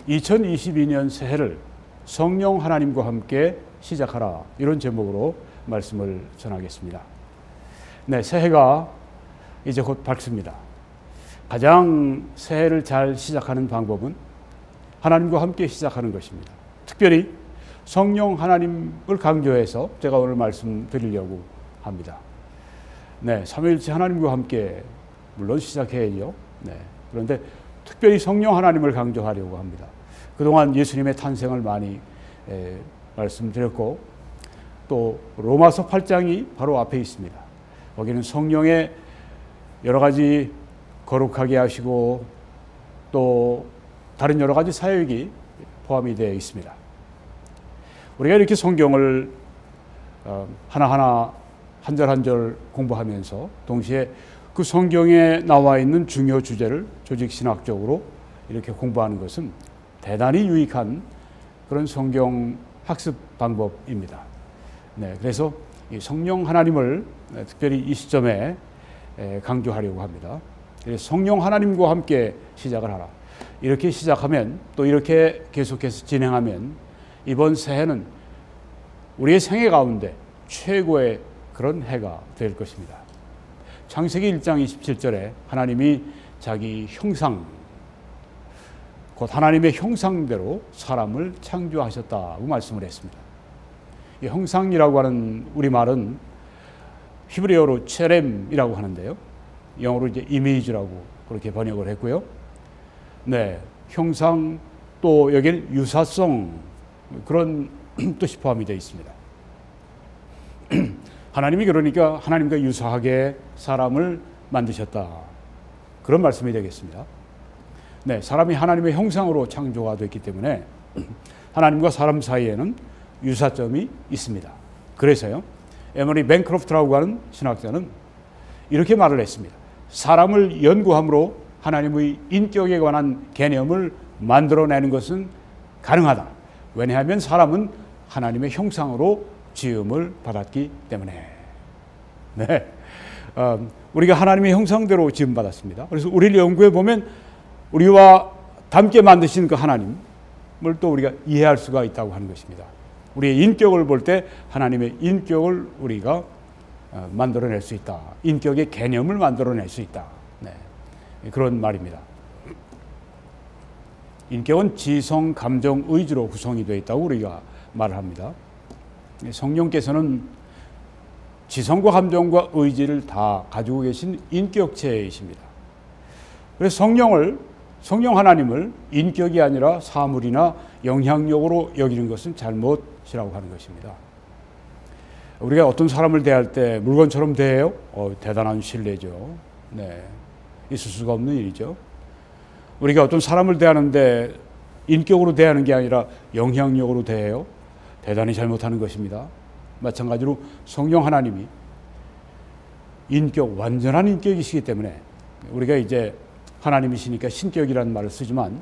2022년 새해를 성령 하나님과 함께 시작하라, 이런 제목으로 말씀을 전하겠습니다. 네, 새해가 이제 곧 밝습니다. 가장 새해를 잘 시작하는 방법은 하나님과 함께 시작하는 것입니다. 특별히 성령 하나님을 강조해서 제가 오늘 말씀드리려고 합니다. 네, 삼위일체 하나님과 함께 물론 시작해야죠. 네, 그런데 특별히 성령 하나님을 강조하려고 합니다. 그동안 예수님의 탄생을 많이 말씀드렸고, 또 로마서 8장이 바로 앞에 있습니다. 거기는 성령의 여러 가지 거룩하게 하시고 또 다른 여러 가지 사역이 포함이 되어 있습니다. 우리가 이렇게 성경을 하나하나 한 절 한 절 공부하면서 동시에 그 성경에 나와 있는 중요 주제를 조직신학적으로 이렇게 공부하는 것은 대단히 유익한 그런 성경 학습 방법입니다. 네, 그래서 이 성령 하나님을 특별히 이 시점에 강조하려고 합니다. 그래서 성령 하나님과 함께 시작을 하라. 이렇게 시작하면, 또 이렇게 계속해서 진행하면 이번 새해는 우리의 생애 가운데 최고의 그런 해가 될 것입니다. 창세기 1장 27절에 하나님이 자기 형상, 곧 하나님의 형상대로 사람을 창조하셨다고 말씀을 했습니다. 이 형상이라고 하는 우리말은 히브리어로 체렘이라고 하는데요, 영어로 이제 이미지라고 그렇게 번역을 했고요. 네, 형상, 또 여기는 유사성, 그런 뜻이 포함이 되어 있습니다. 하나님이 그러니까 하나님과 유사하게 사람을 만드셨다, 그런 말씀이 되겠습니다. 네, 사람이 하나님의 형상으로 창조가 됐기 때문에 하나님과 사람 사이에는 유사점이 있습니다. 그래서요, 에머리 뱅크로프트라고 하는 신학자는 이렇게 말을 했습니다. 사람을 연구함으로 하나님의 인격에 관한 개념을 만들어내는 것은 가능하다. 왜냐하면 사람은 하나님의 형상으로 지음을 받았기 때문에. 네, 우리가 하나님의 형상대로 지음받았습니다. 그래서 우리를 연구해 보면 우리와 닮게 만드신 그 하나님을 또 우리가 이해할 수가 있다고 하는 것입니다. 우리의 인격을 볼 때 하나님의 인격을 우리가 만들어낼 수 있다. 인격의 개념을 만들어낼 수 있다. 네, 그런 말입니다. 인격은 지성, 감정, 의지로 구성이 되어 있다고 우리가 말을 합니다. 성령께서는 지성과 감정과 의지를 다 가지고 계신 인격체이십니다. 그래서 성령 하나님을 인격이 아니라 사물이나 영향력으로 여기는 것은 잘못이라고 하는 것입니다. 우리가 어떤 사람을 대할 때 물건처럼 대해요? 대단한 신뢰죠. 네, 있을 수가 없는 일이죠. 우리가 어떤 사람을 대하는데 인격으로 대하는 게 아니라 영향력으로 대해요? 대단히 잘못하는 것입니다. 마찬가지로 성령 하나님이 인격, 완전한 인격이시기 때문에 우리가 이제 하나님이시니까 신격이라는 말을 쓰지만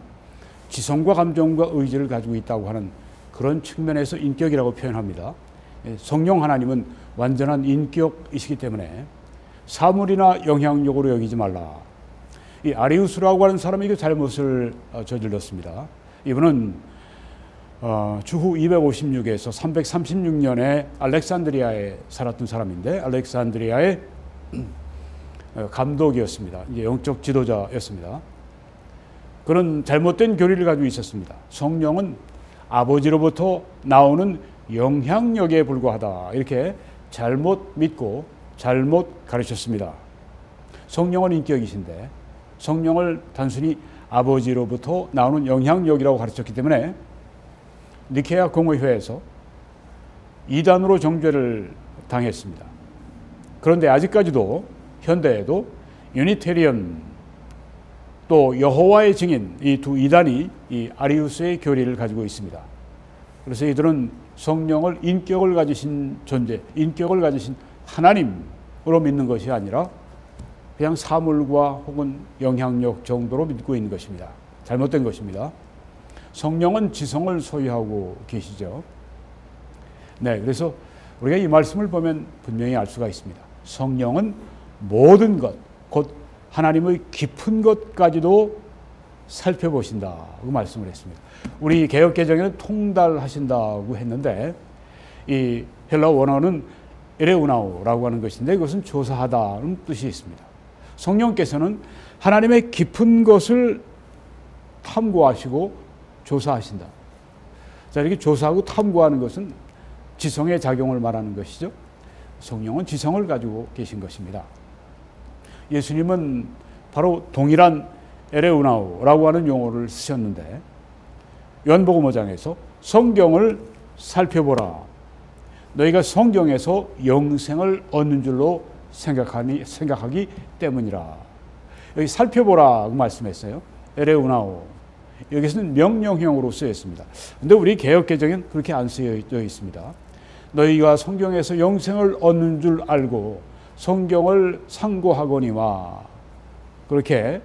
지성과 감정과 의지를 가지고 있다고 하는 그런 측면에서 인격이라고 표현합니다. 성령 하나님은 완전한 인격이시기 때문에 사물이나 영향력으로 여기지 말라. 이 아리우스라고 하는 사람이 그 잘못을 저질렀습니다. 이분은 주후 256에서 336년에 알렉산드리아에 살았던 사람인데, 알렉산드리아의 감독이었습니다. 이제 영적 지도자였습니다. 그런 잘못된 교리를 가지고 있었습니다. 성령은 아버지로부터 나오는 영향력에 불과하다, 이렇게 잘못 믿고 잘못 가르쳤습니다. 성령은 인격이신데 성령을 단순히 아버지로부터 나오는 영향력이라고 가르쳤기 때문에 니케아 공의회에서 이단으로 정죄를 당했습니다. 그런데 아직까지도 현대에도 유니테리언 또 여호와의 증인, 이 두 이단이 이 아리우스의 교리를 가지고 있습니다. 그래서 이들은 성령을 인격을 가지신 존재, 인격을 가지신 하나님으로 믿는 것이 아니라 그냥 사물과 혹은 영향력 정도로 믿고 있는 것입니다. 잘못된 것입니다. 성령은 지성을 소유하고 계시죠. 네, 그래서 우리가 이 말씀을 보면 분명히 알 수가 있습니다. 성령은 모든 것, 곧 하나님의 깊은 것까지도 살펴보신다고 말씀을 했습니다. 우리 개역개정에는 통달하신다고 했는데 이 헬라 원어는 에레우나오라고 하는 것인데 이것은 조사하다는 뜻이 있습니다. 성령께서는 하나님의 깊은 것을 탐구하시고 조사하신다. 자, 이렇게 조사하고 탐구하는 것은 지성의 작용을 말하는 것이죠. 성령은 지성을 가지고 계신 것입니다. 예수님은 바로 동일한 에레우나오라고 하는 용어를 쓰셨는데 요한복음 5장에서 성경을 살펴보라. 너희가 성경에서 영생을 얻는 줄로 생각하기 때문이라. 여기 살펴보라 말씀했어요. 에레우나오. 여기서는 명령형으로 쓰였습니다. 그런데 우리 개역개정엔 그렇게 안 쓰여져 있습니다. 너희가 성경에서 영생을 얻는 줄 알고 성경을 상고하거니와 그렇게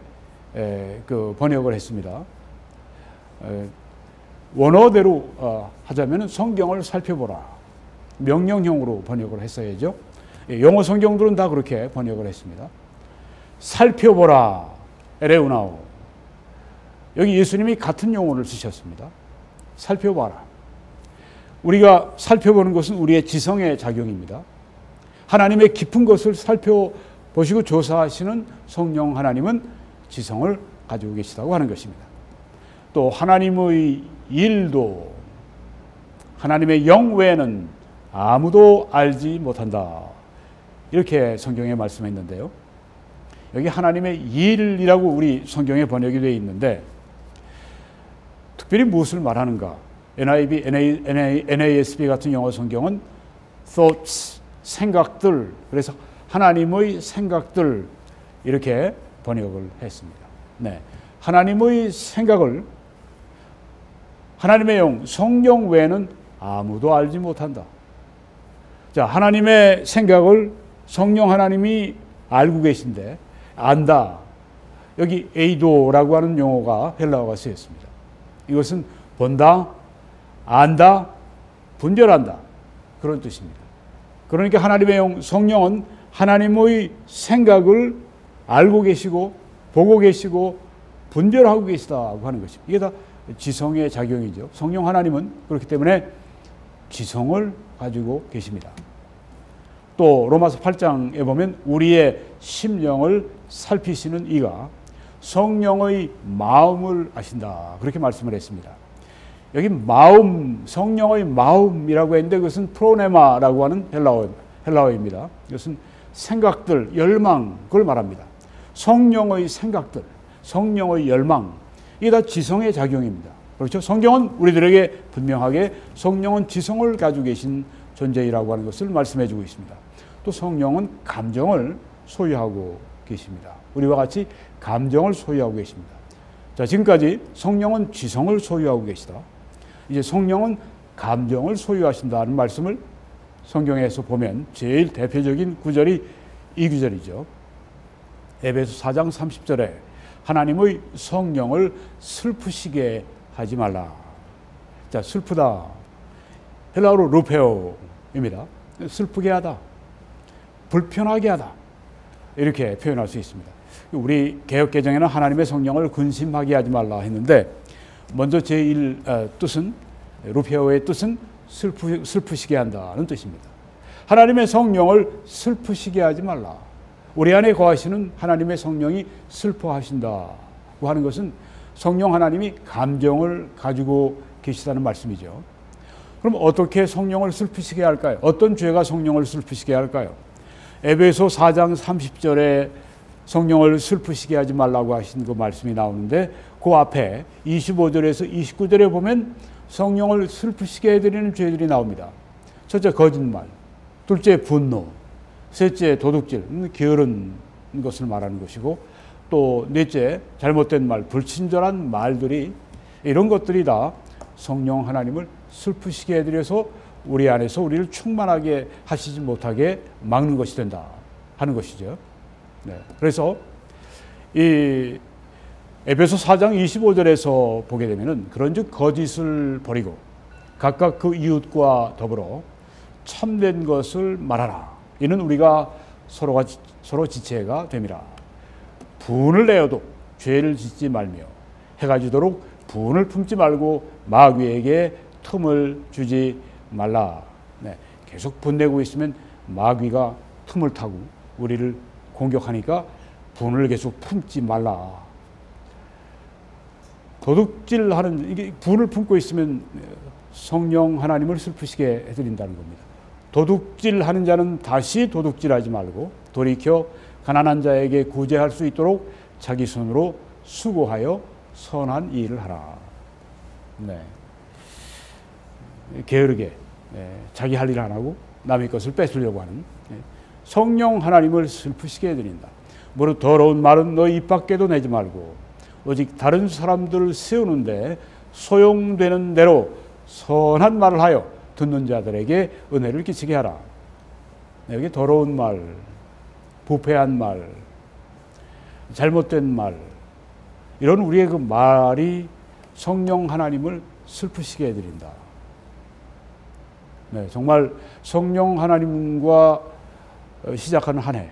그 번역을 했습니다. 원어대로 하자면 성경을 살펴보라. 명령형으로 번역을 했어야죠. 영어 성경들은 다 그렇게 번역을 했습니다. 살펴보라. 에레우나오. 여기 예수님이 같은 용어를 쓰셨습니다. 살펴봐라. 우리가 살펴보는 것은 우리의 지성의 작용입니다. 하나님의 깊은 것을 살펴보시고 조사하시는 성령 하나님은 지성을 가지고 계시다고 하는 것입니다. 또 하나님의 일도 하나님의 영 외에는 아무도 알지 못한다. 이렇게 성경에 말씀했는데요. 여기 하나님의 일이라고 우리 성경에 번역이 되어 있는데 특별히 무엇을 말하는가? NIV, NASB 같은 영어 성경은 thoughts, 생각들, 그래서 하나님의 생각들 이렇게 번역을 했습니다. 네, 하나님의 생각을 하나님의 영, 성령 외에는 아무도 알지 못한다. 자, 하나님의 생각을 성령 하나님이 알고 계신데 안다. 여기 에이도라고 하는 용어가 헬라어가 쓰였습니다. 이것은 본다, 안다, 분별한다. 그런 뜻입니다. 그러니까 하나님의 영, 성령은 하나님의 생각을 알고 계시고 보고 계시고 분별하고 계시다고 하는 것입니다. 이게 다 지성의 작용이죠. 성령 하나님은 그렇기 때문에 지성을 가지고 계십니다. 또 로마서 8장에 보면 우리의 심령을 살피시는 이가 성령의 마음을 아신다. 그렇게 말씀을 했습니다. 여기 마음, 성령의 마음이라고 했는데 그것은 프로네마라고 하는 헬라어입니다. 이것은 생각들, 열망, 그걸 말합니다. 성령의 생각들, 성령의 열망, 이게 다 지성의 작용입니다. 그렇죠? 성경은 우리들에게 분명하게 성령은 지성을 가지고 계신 존재이라고 하는 것을 말씀해 주고 있습니다. 또 성령은 감정을 소유하고 계십니다. 우리와 같이 감정을 소유하고 계십니다. 자, 지금까지 성령은 지성을 소유하고 계시다. 이제 성령은 감정을 소유하신다는 말씀을 성경에서 보면 제일 대표적인 구절이 이 구절이죠. 에베소 4장 30절에 하나님의 성령을 슬프시게 하지 말라. 자, 슬프다. 헬라어로 루페오입니다. 슬프게 하다. 불편하게 하다. 이렇게 표현할 수 있습니다. 우리 개역개정에는 하나님의 성령을 근심하게 하지 말라 했는데 먼저 제일 뜻은 루페오의 뜻은 슬프시게 한다는 뜻입니다. 하나님의 성령을 슬프시게 하지 말라. 우리 안에 거하시는 하나님의 성령이 슬퍼하신다고 하는 것은 성령 하나님이 감정을 가지고 계시다는 말씀이죠. 그럼 어떻게 성령을 슬프시게 할까요? 어떤 죄가 성령을 슬프시게 할까요? 에베소 4장 30절에 성령을 슬프시게 하지 말라고 하신 그 말씀이 나오는데 그 앞에 25절에서 29절에 보면 성령을 슬프시게 해드리는 죄들이 나옵니다. 첫째, 거짓말. 둘째, 분노. 셋째, 도둑질, 게으른 것을 말하는 것이고 또 넷째, 잘못된 말, 불친절한 말들이 이런 것들이 다 성령 하나님을 슬프시게 해드려서 우리 안에서 우리를 충만하게 하시지 못하게 막는 것이 된다 하는 것이죠. 네. 그래서 이 에베소 4장 25절에서 보게 되면은 그런즉 거짓을 버리고 각각 그 이웃과 더불어 참된 것을 말하라. 이는 우리가 서로 지체가 됨이라. 분을 내어도 죄를 짓지 말며 해가 지도록 분을 품지 말고 마귀에게 틈을 주지 말라. 네, 계속 분내고 있으면 마귀가 틈을 타고 우리를 공격하니까 분을 계속 품지 말라. 도둑질하는, 이게 분을 품고 있으면 성령 하나님을 슬프시게 해드린다는 겁니다. 도둑질하는 자는 다시 도둑질하지 말고 돌이켜 가난한 자에게 구제할 수 있도록 자기 손으로 수고하여 선한 일을 하라. 네. 게으르게 자기 할 일 안 하고 남의 것을 뺏으려고 하는 성령 하나님을 슬프시게 해드린다. 무릇 더러운 말은 너희 입 밖에도 내지 말고 오직 다른 사람들을 세우는데 소용되는 대로 선한 말을 하여 듣는 자들에게 은혜를 끼치게 하라. 여기 더러운 말, 부패한 말, 잘못된 말, 이런 우리의 그 말이 성령 하나님을 슬프시게 해드린다. 네, 정말 성령 하나님과 시작하는 한 해,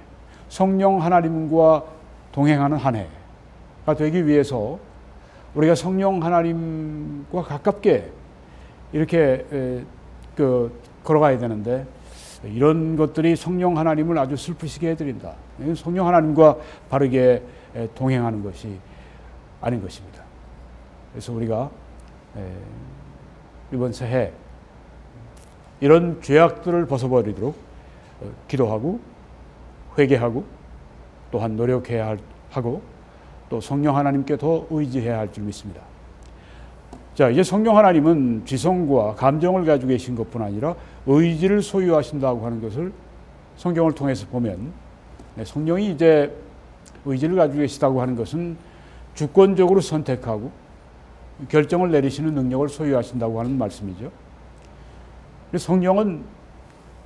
성령 하나님과 동행하는 한 해가 되기 위해서 우리가 성령 하나님과 가깝게 이렇게 걸어가야 되는데, 이런 것들이 성령 하나님을 아주 슬프시게 해드린다. 성령 하나님과 바르게 동행하는 것이 아닌 것입니다. 그래서 우리가 이번 새해 이런 죄악들을 벗어버리도록 기도하고 회개하고 또한 노력해야 하고 또 성령 하나님께 더 의지해야 할 줄 믿습니다. 자, 이제 성령 하나님은 지성과 감정을 가지고 계신 것뿐 아니라 의지를 소유하신다고 하는 것을 성경을 통해서 보면, 성령이 이제 의지를 가지고 계시다고 하는 것은 주권적으로 선택하고 결정을 내리시는 능력을 소유하신다고 하는 말씀이죠. 성령은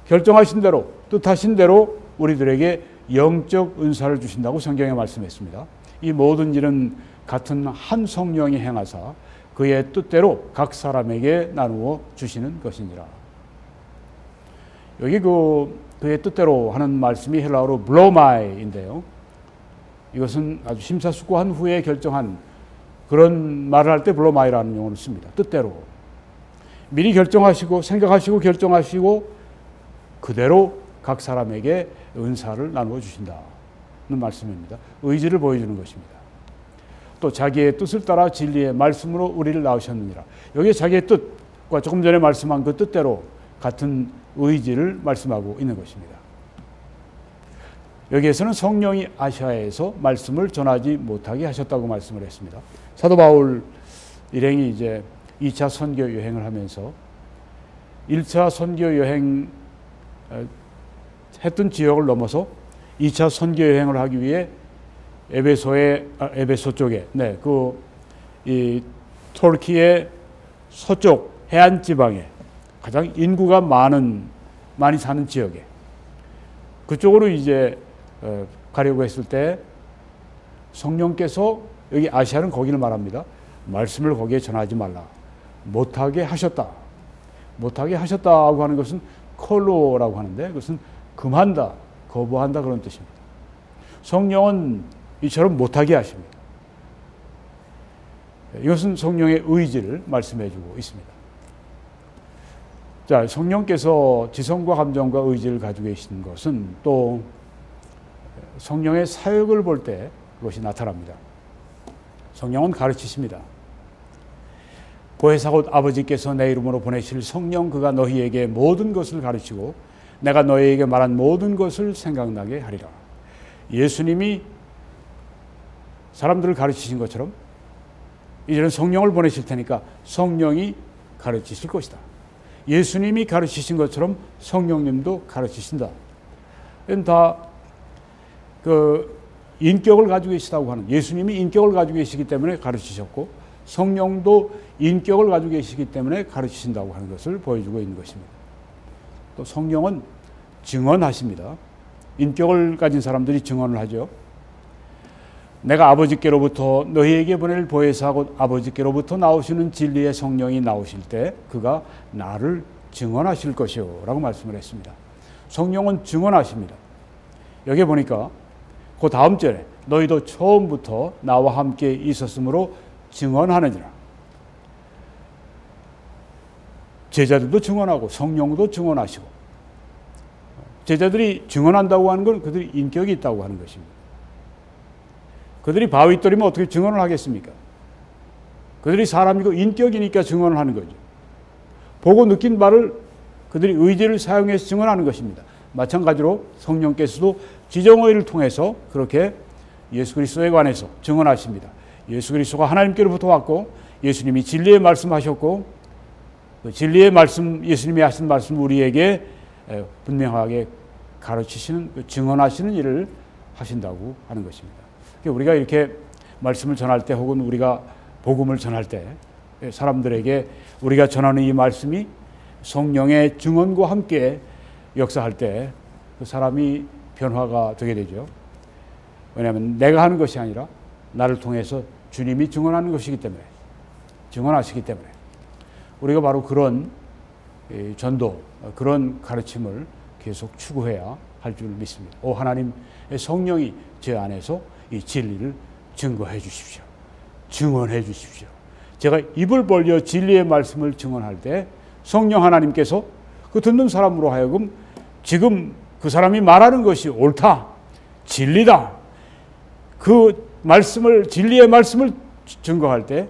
결정하신 대로, 뜻하신 대로 우리들에게 영적 은사를 주신다고 성경에 말씀했습니다. 이 모든 일은 같은 한 성령이 행하사 그의 뜻대로 각 사람에게 나누어 주시는 것이니라. 여기 그의 뜻대로 하는 말씀이 헬라어로 블로마이인데요. 이것은 아주 심사숙고한 후에 결정한, 그런 말을 할 때 블로마이라는 용어를 씁니다. 뜻대로. 미리 결정하시고 생각하시고 결정하시고 그대로 각 사람에게 은사를 나누어 주신다는 말씀입니다. 의지를 보여주는 것입니다. 또 자기의 뜻을 따라 진리의 말씀으로 우리를 낳으셨느니라. 여기에 자기의 뜻과 조금 전에 말씀한 그 뜻대로 같은 의지를 말씀하고 있는 것입니다. 여기에서는 성령이 아시아에서 말씀을 전하지 못하게 하셨다고 말씀을 했습니다. 사도 바울 일행이 이제 2차 선교 여행을 하면서 1차 선교 여행 했던 지역을 넘어서 2차 선교 여행을 하기 위해 에베소 쪽에, 이 터키의 서쪽 해안 지방에 가장 인구가 많이 사는 지역에, 그쪽으로 이제 가려고 했을 때 성령께서, 여기 아시아는 거기를 말합니다. 말씀을 거기에 전하지 말라. 못하게 하셨다. 못하게 하셨다고 하는 것은 콜로라고 하는데, 그것은 금한다, 거부한다, 그런 뜻입니다. 성령은 이처럼 못하게 하십니다. 이것은 성령의 의지를 말씀해 주고 있습니다. 자, 성령께서 지성과 감정과 의지를 가지고 계신 것은 또 성령의 사역을 볼 때 그것이 나타납니다. 성령은 가르치십니다. 보혜사 곧 아버지께서 내 이름으로 보내실 성령, 그가 너희에게 모든 것을 가르치고 내가 너희에게 말한 모든 것을 생각나게 하리라. 예수님이 사람들을 가르치신 것처럼 이제는 성령을 보내실 테니까 성령이 가르치실 것이다. 예수님이 가르치신 것처럼 성령님도 가르치신다. 이건 다 인격을 가지고 계시다고 하는, 예수님이 인격을 가지고 계시기 때문에 가르치셨고 성령도 인격을 가지고 계시기 때문에 가르치신다고 하는 것을 보여주고 있는 것입니다. 또 성령은 증언하십니다. 인격을 가진 사람들이 증언을 하죠. 내가 아버지께로부터 너희에게 보낼 보혜사 곧 아버지께로부터 나오시는 진리의 성령이 나오실 때 그가 나를 증언하실 것이요 라고 말씀을 했습니다. 성령은 증언하십니다. 여기 보니까 그 다음 절에 너희도 처음부터 나와 함께 있었으므로 증언하느니라. 제자들도 증언하고 성령도 증언하시고, 제자들이 증언한다고 하는 건 그들이 인격이 있다고 하는 것입니다. 그들이 바위돌이면 어떻게 증언을 하겠습니까? 그들이 사람이고 인격이니까 증언을 하는 거죠. 보고 느낀 바를 그들이 의지를 사용해서 증언하는 것입니다. 마찬가지로 성령께서도 지정의를 통해서 그렇게 예수 그리스도에 관해서 증언하십니다. 예수 그리스도가 하나님께로부터 왔고 예수님이 진리의 말씀하셨고 그 진리의 말씀, 예수님이 하신 말씀 우리에게 분명하게 가르치시는, 증언하시는 일을 하신다고 하는 것입니다. 우리가 이렇게 말씀을 전할 때 혹은 우리가 복음을 전할 때 사람들에게 우리가 전하는 이 말씀이 성령의 증언과 함께 역사할 때 그 사람이 변화가 되게 되죠. 왜냐하면 내가 하는 것이 아니라 나를 통해서 주님이 증언하는 것이기 때문에, 증언하시기 때문에 우리가 바로 그런 전도, 그런 가르침을 계속 추구해야 할 줄 믿습니다. 오 하나님의 성령이 제 안에서 이 진리를 증거해 주십시오. 증언해 주십시오. 제가 입을 벌려 진리의 말씀을 증언할 때 성령 하나님께서 그 듣는 사람으로 하여금 지금 그 사람이 말하는 것이 옳다, 진리다, 그 말씀을, 진리의 말씀을 증거할 때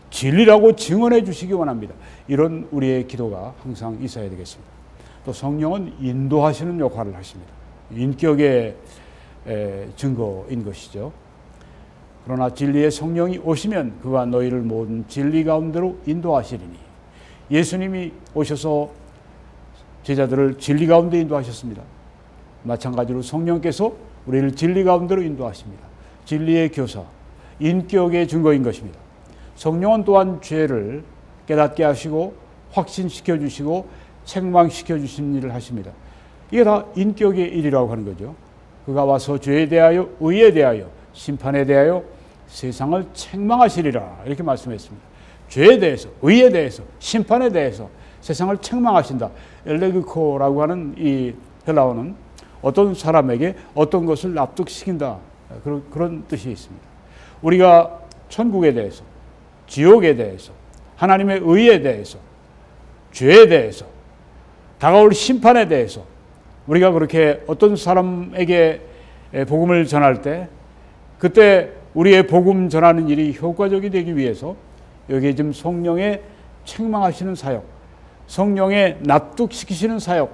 진리라고 증언해 주시기 원합니다. 이런 우리의 기도가 항상 있어야 되겠습니다. 또 성령은 인도하시는 역할을 하십니다. 인격의 증거인 것이죠. 그러나 진리의 성령이 오시면 그가 너희를 모든 진리 가운데로 인도하시리니, 예수님이 오셔서 제자들을 진리 가운데 인도하셨습니다. 마찬가지로 성령께서 우리를 진리 가운데로 인도하십니다. 진리의 교사, 인격의 증거인 것입니다. 성령은 또한 죄를 깨닫게 하시고 확신시켜 주시고 책망시켜 주시는 일을 하십니다. 이게 다 인격의 일이라고 하는 거죠. 그가 와서 죄에 대하여, 의에 대하여, 심판에 대하여 세상을 책망하시리라 이렇게 말씀했습니다. 죄에 대해서, 의에 대해서, 심판에 대해서 세상을 책망하신다. 엘레그코라고 하는 이 헬라어는 어떤 사람에게 어떤 것을 납득시킨다, 그런 뜻이 있습니다. 우리가 천국에 대해서, 지옥에 대해서, 하나님의 의에 대해서, 죄에 대해서, 다가올 심판에 대해서 우리가 그렇게 어떤 사람에게 복음을 전할 때 그때 우리의 복음 전하는 일이 효과적이 되기 위해서 여기에 지금 성령의 책망하시는 사역, 성령의 납득시키시는 사역,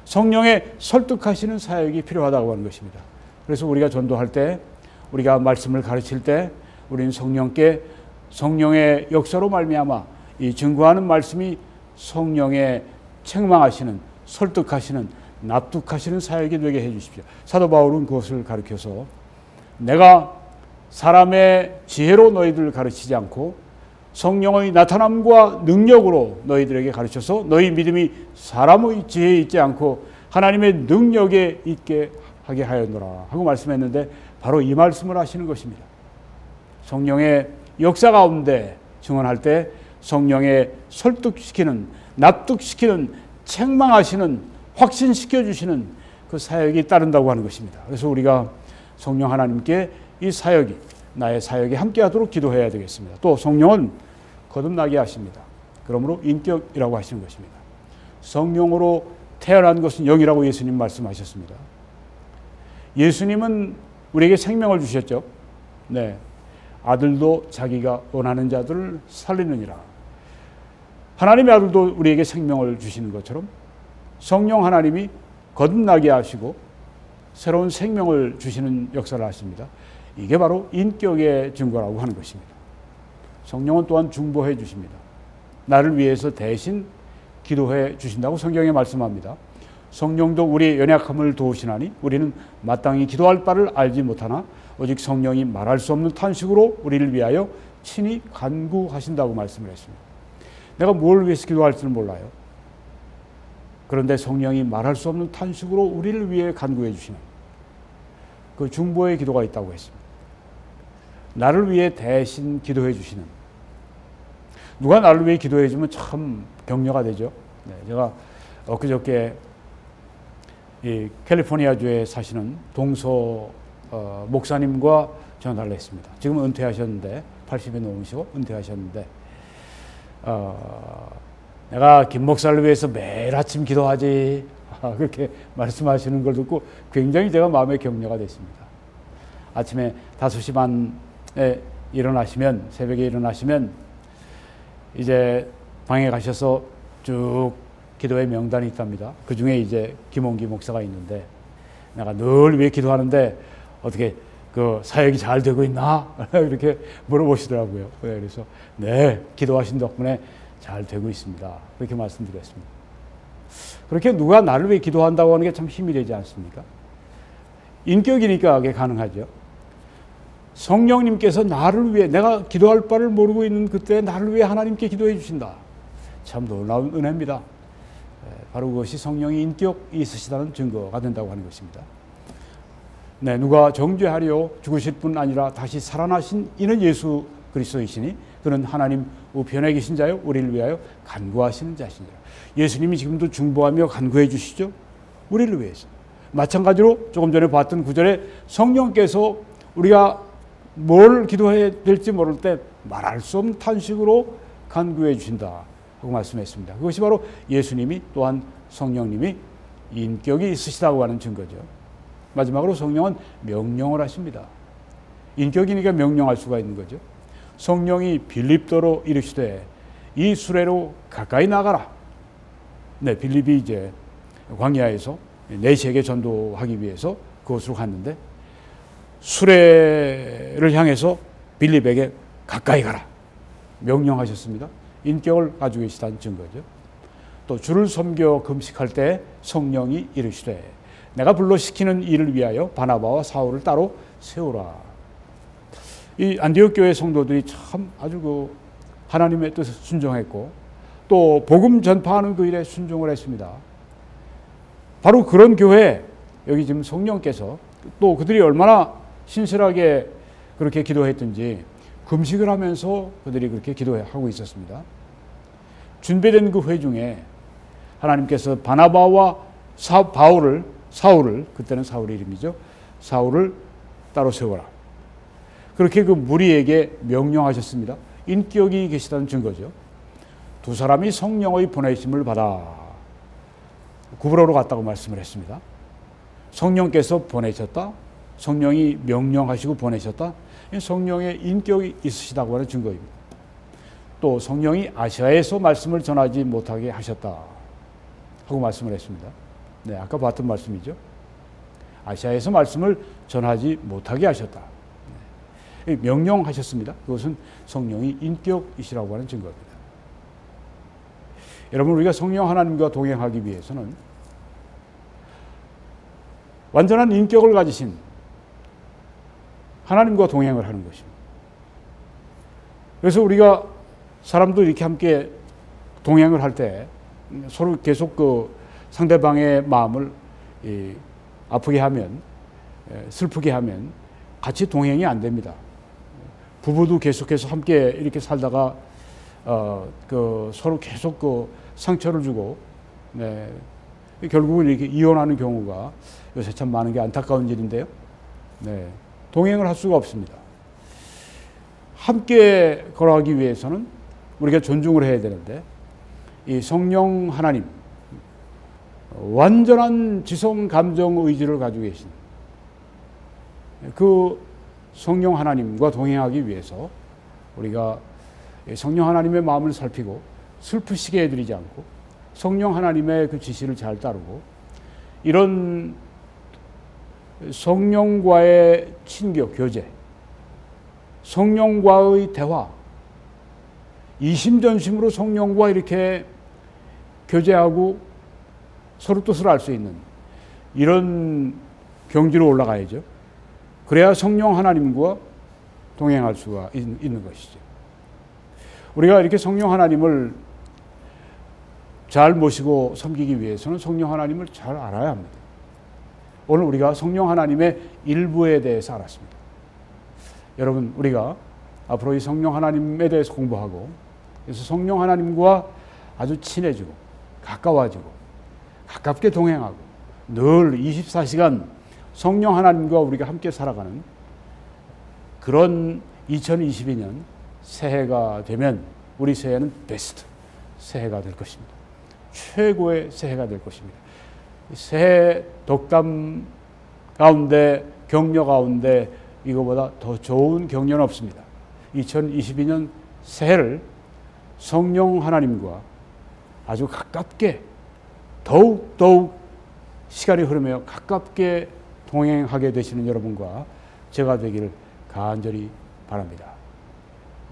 성령의 설득하시는 사역이 필요하다고 하는 것입니다. 그래서 우리가 전도할 때, 우리가 말씀을 가르칠 때 우리는 성령께, 성령의 역사로 말미암아 이 증거하는 말씀이 성령의 책망하시는, 설득하시는, 납득하시는 사역이 되게 해 주십시오. 사도 바울은 그것을 가르쳐서 내가 사람의 지혜로 너희들을 가르치지 않고 성령의 나타남과 능력으로 너희들에게 가르쳐서 너희 믿음이 사람의 지혜에 있지 않고 하나님의 능력에 있게 하게 하였노라 하고 말씀했는데 바로 이 말씀을 하시는 것입니다. 성령의 역사 가운데 증언할 때 성령의 설득시키는, 납득시키는, 책망하시는, 확신시켜 주시는 그 사역이 따른다고 하는 것입니다. 그래서 우리가 성령 하나님께 이 사역이, 나의 사역이 함께하도록 기도해야 되겠습니다. 또 성령은 거듭나게 하십니다. 그러므로 인격이라고 하시는 것입니다. 성령으로 태어난 것은 영이라고 예수님 말씀하셨습니다. 예수님은 우리에게 생명을 주셨죠. 네, 아들도 자기가 원하는 자들을 살리느니라. 하나님의 아들도 우리에게 생명을 주시는 것처럼 성령 하나님이 거듭나게 하시고 새로운 생명을 주시는 역사를 하십니다. 이게 바로 인격의 증거라고 하는 것입니다. 성령은 또한 중보해 주십니다. 나를 위해서 대신 기도해 주신다고 성경에 말씀합니다. 성령도 우리의 연약함을 도우시나니 우리는 마땅히 기도할 바를 알지 못하나 오직 성령이 말할 수 없는 탄식으로 우리를 위하여 친히 간구하신다고 말씀을 했습니다. 내가 뭘 위해서 기도할지는 몰라요. 그런데 성령이 말할 수 없는 탄식으로 우리를 위해 간구해 주시는 그 중보의 기도가 있다고 했습니다. 나를 위해 대신 기도해 주시는, 누가 나를 위해 기도해 주면 참 격려가 되죠. 네, 제가 엊그저께 이 캘리포니아주에 사시는 동서 목사님과 전화를 했습니다. 지금 은퇴하셨는데 80에 넘으시고 은퇴하셨는데 내가 김 목사를 위해서 매일 아침 기도하지 그렇게 말씀하시는 걸 듣고 굉장히 제가 마음에 격려가 됐습니다. 아침에 5시 반에 일어나시면 새벽에 일어나시면 이제 방에 가셔서 쭉 기도의 명단이 있답니다. 그 중에 이제 김홍기 목사가 있는데 내가 늘 위해 기도하는데 어떻게 그 사역이 잘 되고 있나? 이렇게 물어보시더라고요. 그래서 네, 기도하신 덕분에 잘 되고 있습니다. 그렇게 말씀드렸습니다. 그렇게 누가 나를 위해 기도한다고 하는 게 참 힘이 되지 않습니까? 인격이니까 그게 가능하죠. 성령님께서 나를 위해 내가 기도할 바를 모르고 있는 그때 나를 위해 하나님께 기도해 주신다. 참 놀라운 은혜입니다. 바로 그것이 성령의 인격이 있으시다는 증거가 된다고 하는 것입니다. 네, 누가 정죄하려 죽으실 뿐 아니라 다시 살아나신 이는 예수 그리스도이시니 그는 하나님 우편에 계신 자요 우리를 위하여 간구하시는 자시니라. 예수님이 지금도 중보하며 간구해 주시죠. 우리를 위해서. 마찬가지로 조금 전에 봤던 구절에 성령께서 우리가 뭘 기도해야 될지 모를 때 말할 수 없는 탄식으로 간구해 주신다 하고 말씀했습니다. 그것이 바로 예수님이 또한 성령님이 인격이 있으시다고 하는 증거죠. 마지막으로 성령은 명령을 하십니다. 인격이니까 명령할 수가 있는 거죠. 성령이 빌립도로 이르시되 이 수레로 가까이 나가라. 네, 빌립이 이제 광야에서 내시에게 전도하기 위해서 그곳으로 갔는데 수레를 향해서 빌립에게 가까이 가라. 명령하셨습니다. 인격을 가지고 계시다는 증거죠. 또 주를 섬겨 금식할 때 성령이 이르시되 내가 불러 시키는 일을 위하여 바나바와 사울을 따로 세우라. 이 안디옥 교회 성도들이 참 아주 그 하나님의 뜻에 순종했고 또 복음 전파하는 그 일에 순종을 했습니다. 바로 그런 교회 여기 지금 성령께서 또 그들이 얼마나 신실하게 그렇게 기도했든지 금식을 하면서 그들이 그렇게 기도하고 있었습니다. 준비된 그 회중에 하나님께서 바나바와 사울을 그때는 사울의 이름이죠. 사울을 따로 세워라. 그렇게 그 무리에게 명령하셨습니다. 인격이 계시다는 증거죠. 두 사람이 성령의 보내심을 받아 구브로로 갔다고 말씀을 했습니다. 성령께서 보내셨다. 성령이 명령하시고 보내셨다. 성령의 인격이 있으시다고 하는 증거입니다. 또 성령이 아시아에서 말씀을 전하지 못하게 하셨다 하고 말씀을 했습니다. 네, 아까 봤던 말씀이죠. 아시아에서 말씀을 전하지 못하게 하셨다. 네, 명령하셨습니다. 그것은 성령이 인격이시라고 하는 증거입니다. 여러분, 우리가 성령 하나님과 동행하기 위해서는 완전한 인격을 가지신 하나님과 동행을 하는 것입니다. 그래서 우리가 사람도 이렇게 함께 동행을 할 때 서로 계속 그 상대방의 마음을 아프게 하면, 슬프게 하면 같이 동행이 안 됩니다. 부부도 계속해서 함께 이렇게 살다가 그 서로 계속 그 상처를 주고, 네, 결국은 이렇게 이혼하는 경우가 요새 참 많은 게 안타까운 일인데요. 네, 동행을 할 수가 없습니다. 함께 걸어가기 위해서는 우리가 존중을 해야 되는데, 이 성령 하나님, 완전한 지성, 감정, 의지를 가지고 계신 그 성령 하나님과 동행하기 위해서 우리가 성령 하나님의 마음을 살피고 슬프시게 해드리지 않고 성령 하나님의 그 지시를 잘 따르고 이런 성령과의 친교, 교제, 성령과의 대화, 이심전심으로 성령과 이렇게 교제하고 서로 뜻을 알 수 있는 이런 경지로 올라가야죠. 그래야 성령 하나님과 동행할 수가 있는 것이죠. 우리가 이렇게 성령 하나님을 잘 모시고 섬기기 위해서는 성령 하나님을 잘 알아야 합니다. 오늘 우리가 성령 하나님의 일부에 대해서 알았습니다. 여러분, 우리가 앞으로 이 성령 하나님에 대해서 공부하고 그래서 성령 하나님과 아주 친해지고 가까워지고 가깝게 동행하고 늘 24시간 성령 하나님과 우리가 함께 살아가는 그런 2022년 새해가 되면 우리 새해는 베스트 새해가 될 것입니다. 최고의 새해가 될 것입니다. 새해 덕담 가운데, 격려 가운데 이거보다 더 좋은 격려는 없습니다. 2022년 새해를 성령 하나님과 아주 가깝게 더욱 시간이 흐르며 가깝게 동행하게 되시는 여러분과 제가 되기를 간절히 바랍니다.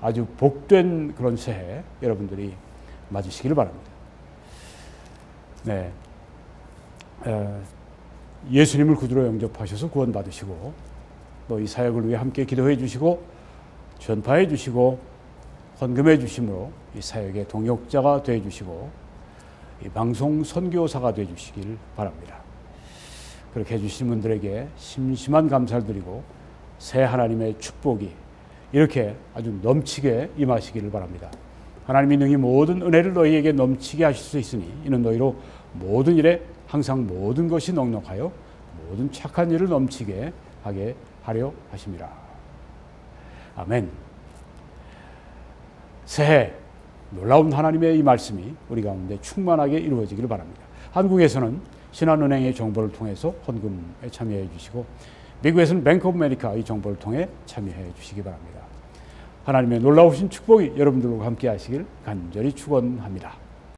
아주 복된 그런 새해 여러분들이 맞으시기를 바랍니다. 네, 예수님을 구주로 영접하셔서 구원받으시고 또 이 사역을 위해 함께 기도해 주시고 전파해 주시고 헌금해 주심으로 이 사역의 동역자가 되어 주시고 이 방송 선교사가 되어 주시길 바랍니다. 그렇게 해주신 분들에게 심심한 감사를 드리고 새 하나님의 축복이 이렇게 아주 넘치게 임하시기를 바랍니다. 하나님이 능히 모든 은혜를 너희에게 넘치게 하실 수 있으니 이는 너희로 모든 일에 항상 모든 것이 넉넉하여 모든 착한 일을 넘치게 하게 하려 하심이라. 아멘. 새해 놀라운 하나님의 이 말씀이 우리 가운데 충만하게 이루어지기를 바랍니다. 한국에서는 신한은행의 정보를 통해서 헌금에 참여해 주시고 미국에서는 뱅크 오브 아메리카 이 정보를 통해 참여해 주시기 바랍니다. 하나님의 놀라우신 축복이 여러분들과 함께 하시길 간절히 축원합니다.